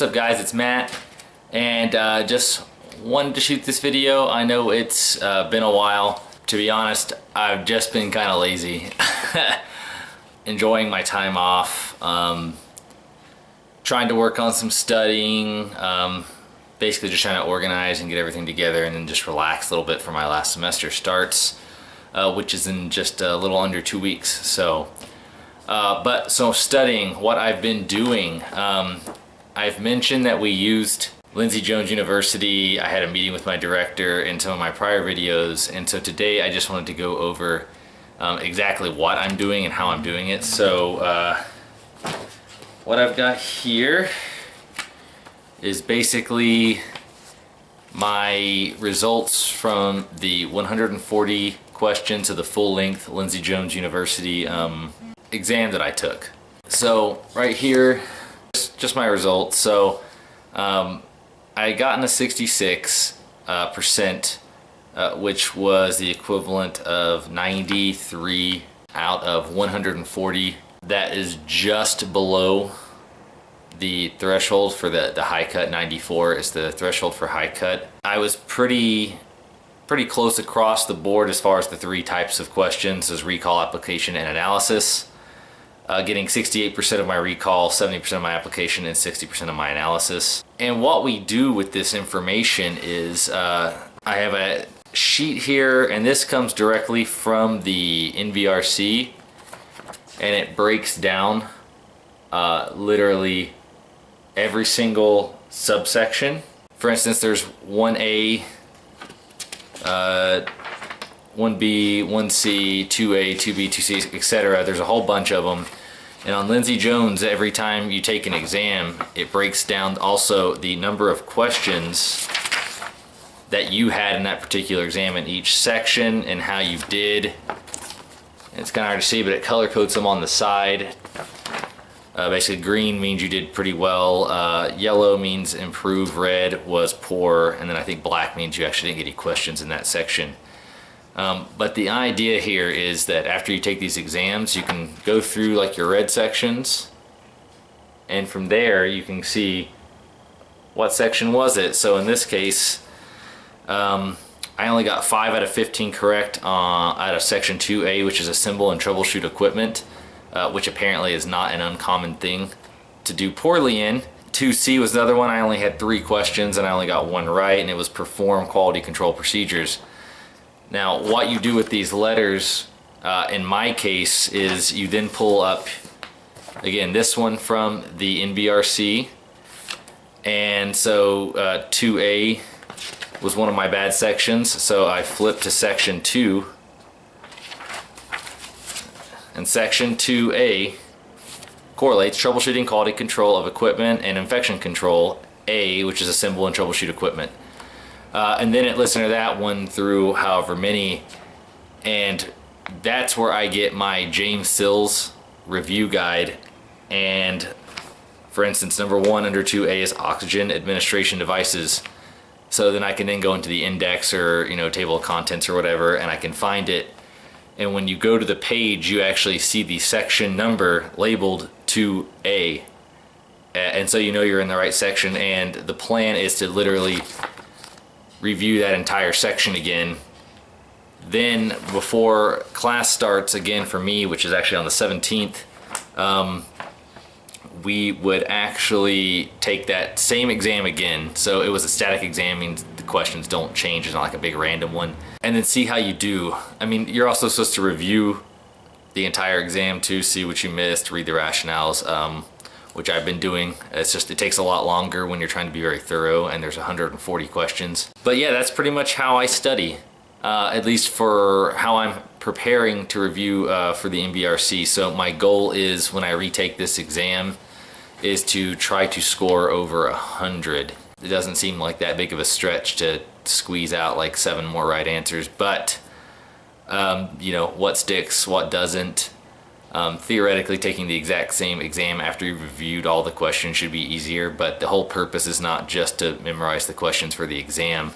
What's up guys, it's Matt, and just wanted to shoot this video. I know it's been a while. To be honest, I've just been kind of lazy. Enjoying my time off, trying to work on some studying, basically just trying to organize and get everything together and then just relax a little bit for my last semester starts, which is in just a little under 2 weeks. So studying, what I've been doing, I've mentioned that we used Lindsey Jones University. I had a meeting with my director in some of my prior videos, and so today I just wanted to go over exactly what I'm doing and how I'm doing it. So what I've got here is basically my results from the 140 questions of the full-length Lindsey Jones University exam that I took. So right here, just my results. So I gotten a 66%, which was the equivalent of 93 out of 140. That is just below the threshold for the high cut. 94 is the threshold for high cut. I was pretty close across the board as far as the three types of questions, as recall, application, and analysis. Getting 68% of my recall, 70% of my application, and 60% of my analysis. And what we do with this information is I have a sheet here, and this comes directly from the NBRC, and it breaks down literally every single subsection. For instance, there's 1A, 1B, 1C, 2A, 2B, 2C, etc. There's a whole bunch of them. And on Lindsey Jones, every time you take an exam, it breaks down also the number of questions that you had in that particular exam in each section and how you did. It's kind of hard to see, but it color codes them on the side. Basically, green means you did pretty well, yellow means improve, red was poor, and then I think black means you actually didn't get any questions in that section. But the idea here is that after you take these exams, you can go through like your red sections, and from there you can see what section was it. So in this case, I only got 5 out of 15 correct out of section 2A, which is assemble and troubleshoot equipment, which apparently is not an uncommon thing to do poorly in. 2C was another one. I only had 3 questions and I only got 1 right, and it was perform quality control procedures. Now, what you do with these letters, in my case, is you then pull up, again, this one from the NBRC, and so 2A was one of my bad sections, so I flipped to section 2, and section 2A correlates troubleshooting quality control of equipment and infection control, A, which is assemble and troubleshoot equipment. And then it listened to that one through however many, and that's where I get my James Sills review guide. And for instance, number 1 under 2A is oxygen administration devices. So then I can then go into the index or table of contents or whatever, and I can find it. And when you go to the page, you actually see the section number labeled 2A, and so you know you're in the right section. And the plan is to literally review that entire section again. Then before class starts again for me, which is actually on the 17th, we would actually take that same exam again. So it was a static exam, means the questions don't change, it's not like a big random one, and then see how you do. I mean, you're also supposed to review the entire exam too, see what you missed, read the rationales, which I've been doing. It's just, it takes a lot longer when you're trying to be very thorough, and there's 140 questions. But yeah, that's pretty much how I study, at least for how I'm preparing to review for the NBRC. So my goal is, when I retake this exam, is to try to score over 100. It doesn't seem like that big of a stretch to squeeze out like 7 more right answers, but what sticks, what doesn't. Theoretically, taking the exact same exam after you've reviewed all the questions should be easier, but the whole purpose is not just to memorize the questions for the exam,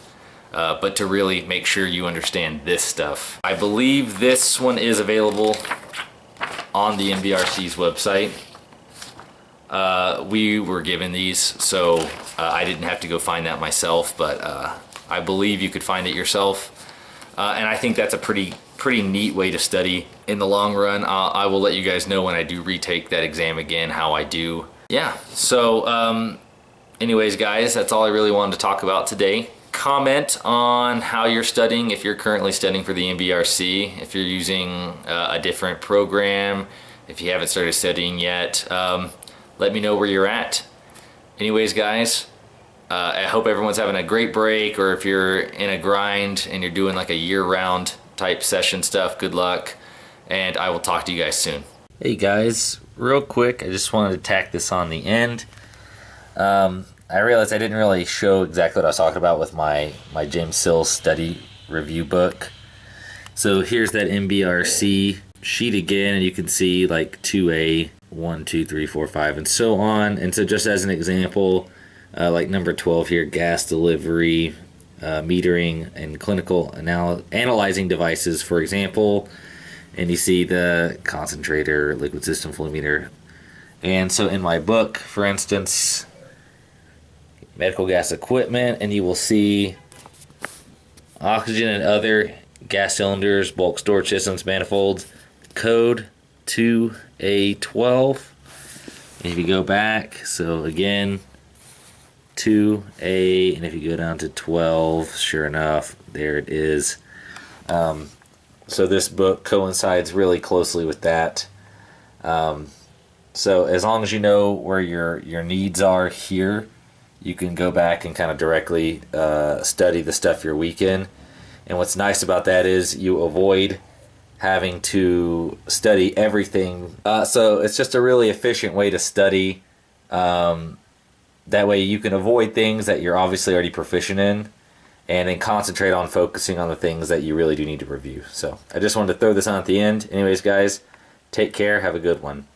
but to really make sure you understand this stuff. I believe this one is available on the NBRC's website. We were given these, so I didn't have to go find that myself, but I believe you could find it yourself. And I think that's a pretty neat way to study in the long run. I will let you guys know when I do retake that exam again how I do. Yeah, so anyways guys, that's all I really wanted to talk about today. Comment on how you're studying, if you're currently studying for the NBRC, if you're using a different program, if you haven't started studying yet. Let me know where you're at. Anyways guys, I hope everyone's having a great break, or if you're in a grind and you're doing like a year-round type session stuff, good luck, and I will talk to you guys soon. Hey guys, real quick, I just wanted to tack this on the end. I realized I didn't really show exactly what I was talking about with my James Sills study review book. So here's that NBRC sheet again, and you can see like 2A, 1, 2, 3, 4, 5, and so on. And so just as an example, like number 12 here, gas delivery, metering, and clinical analyzing devices, for example. And you see the concentrator, liquid system flow meter. And so in my book, for instance, medical gas equipment, and you will see oxygen and other gas cylinders, bulk storage systems, manifolds, code 2A12. And if you go back, so again, 2A, and if you go down to 12, sure enough, there it is. So this book coincides really closely with that. So as long as you know where your needs are here, you can go back and kind of directly study the stuff you're weak in. And what's nice about that is you avoid having to study everything. So it's just a really efficient way to study. That way you can avoid things that you're obviously already proficient in, and then concentrate on focusing on the things that you really do need to review. So I just wanted to throw this on at the end. Anyways, guys, take care. Have a good one.